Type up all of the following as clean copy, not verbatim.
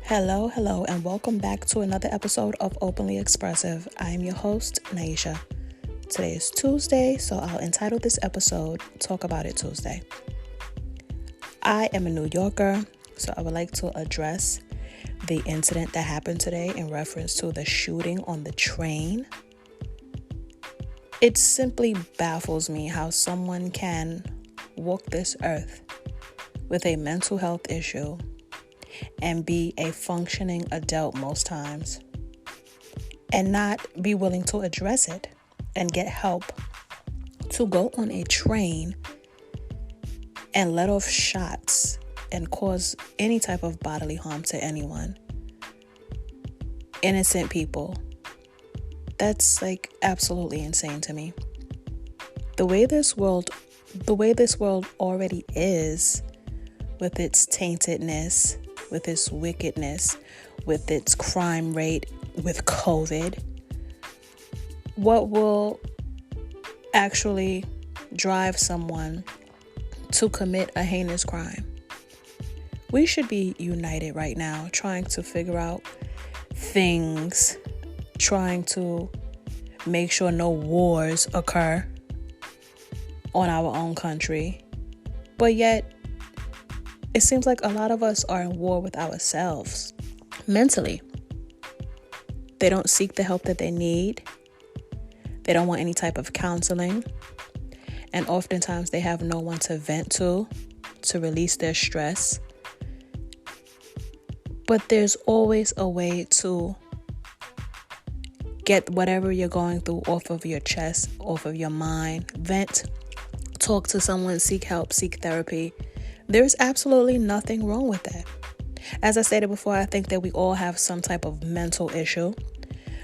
Hello, and welcome back to another episode of Openly Expressive. I am your host, Naisha. Today is Tuesday, so I'll entitle this episode, Talk About It Tuesday. I am a New Yorker, so I would like to address the incident that happened today in reference to the shooting on the train. It simply baffles me how someone can walk this earth with a mental health issue and be a functioning adult most times and not be willing to address it and get help to go on a train and let off shots and cause any type of bodily harm to anyone. Innocent people. That's absolutely insane to me. The way this world already is, with its taintedness, with its wickedness, with its crime rate, with COVID, what will actually drive someone to commit a heinous crime? We should be united right now, trying to figure out things, trying to make sure no wars occur on our own country. But yet, it seems like a lot of us are in war with ourselves mentally. They don't seek the help that they need. They don't want any type of counseling. And oftentimes they have no one to vent to release their stress. But there's always a way to get whatever you're going through off of your chest, off of your mind. Vent, talk to someone, seek help, seek therapy. There's absolutely nothing wrong with that. As I stated before, I think that we all have some type of mental issue.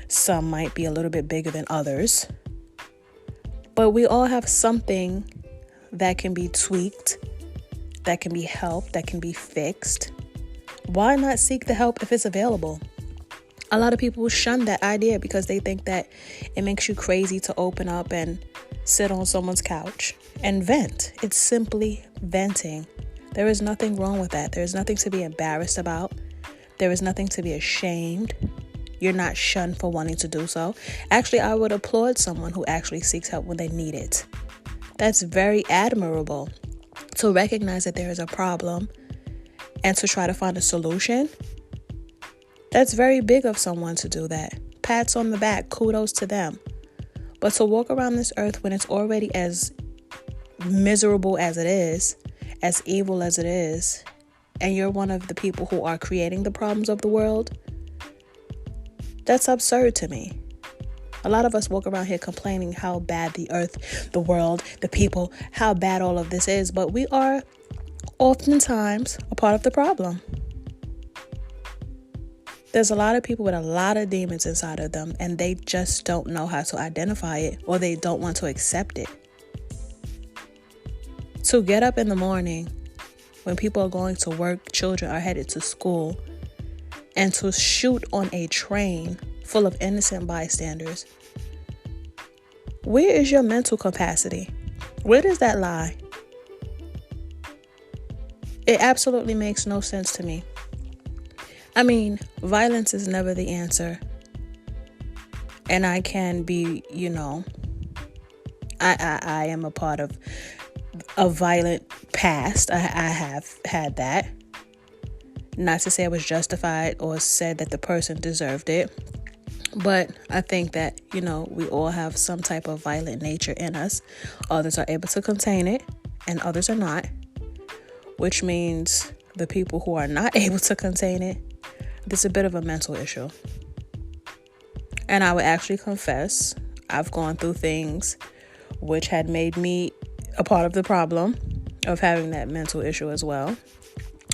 Some might be a little bit bigger than others. But we all have something that can be tweaked, that can be helped, that can be fixed. Why not seek the help if it's available? A lot of people shun that idea because they think that it makes you crazy to open up and sit on someone's couch and vent. It's simply venting. There is nothing wrong with that. There is nothing to be embarrassed about. There is nothing to be ashamed. You're not shunned for wanting to do so. Actually, I would applaud someone who actually seeks help when they need it. That's very admirable, to recognize that there is a problem and to try to find a solution. That's very big of someone to do that. Pats on the back, kudos to them. But to walk around this earth when it's already as miserable as it is, as evil as it is, and you're one of the people who are creating the problems of the world, that's absurd to me. A lot of us walk around here complaining how bad the earth, the world, the people, how bad all of this is, but we are oftentimes a part of the problem. There's a lot of people with a lot of demons inside of them, and they just don't know how to identify it, or they don't want to accept it. To get up in the morning when people are going to work, children are headed to school, and to shoot on a train full of innocent bystanders. Where is your mental capacity? Where does that lie? It absolutely makes no sense to me. I mean, violence is never the answer. And I can be, I am a part of a violent past. I have had that. Not to say I was justified or said that the person deserved it. But I think that, we all have some type of violent nature in us. Others are able to contain it and others are not. Which means the people who are not able to contain it, there's a bit of a mental issue. And I would actually confess, I've gone through things which had made me a part of the problem of having that mental issue as well.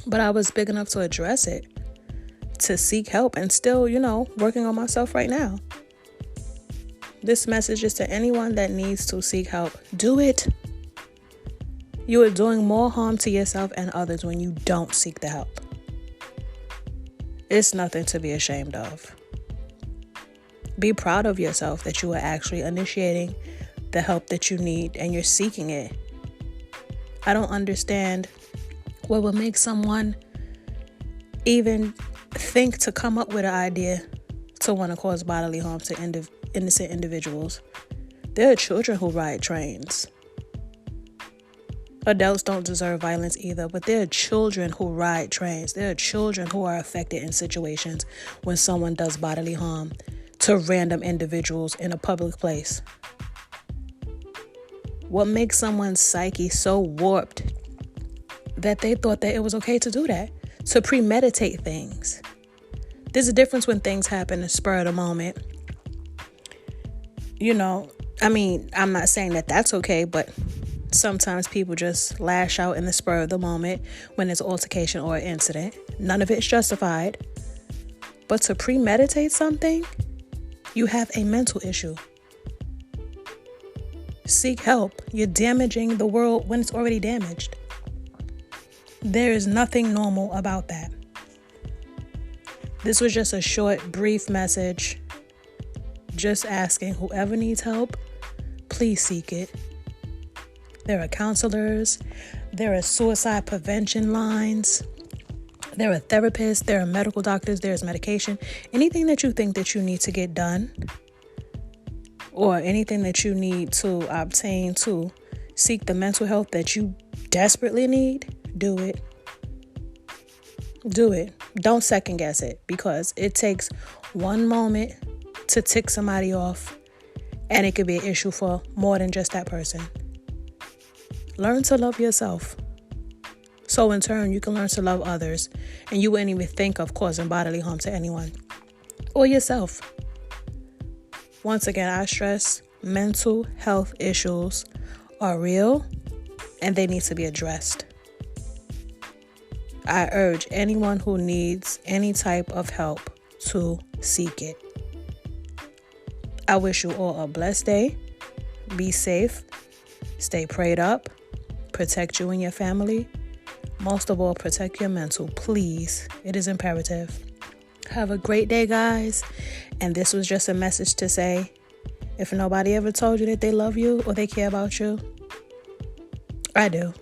But I was big enough to address it, to seek help, and still, working on myself right now. This message is to anyone that needs to seek help. Do it. You are doing more harm to yourself and others when you don't seek the help. It's nothing to be ashamed of. Be proud of yourself that you are actually initiating the help that you need and you're seeking it. I don't understand what would make someone even think to come up with an idea to want to cause bodily harm to innocent individuals. There are children who ride trains. Adults don't deserve violence either, but there are children who ride trains. There are children who are affected in situations when someone does bodily harm to random individuals in a public place. What makes someone's psyche so warped that they thought that it was okay to do that, to premeditate things? There's a difference when things happen in the spur of the moment. I'm not saying that that's okay, but sometimes people just lash out in the spur of the moment when there's an altercation or an incident. None of it's justified. But to premeditate something, you have a mental issue. Seek help. You're damaging the world when it's already damaged. There is nothing normal about that. This was just a short, brief message. Just asking whoever needs help, please seek it. There are counselors. There are suicide prevention lines. There are therapists. There are medical doctors. There's medication. Anything that you think that you need to get done, or anything that you need to obtain to seek the mental health that you desperately need, do it. Do it. Don't second guess it, because it takes one moment to tick somebody off, and it could be an issue for more than just that person. Learn to love yourself, so in turn you can learn to love others, and you wouldn't even think of causing bodily harm to anyone or yourself. Once again, I stress, mental health issues are real and they need to be addressed. I urge anyone who needs any type of help to seek it. I wish you all a blessed day. Be safe. Stay prayed up. Protect you and your family. Most of all, protect your mental, please. It is imperative. Have a great day, guys. And this was just a message to say, if nobody ever told you that they love you or they care about you, I do.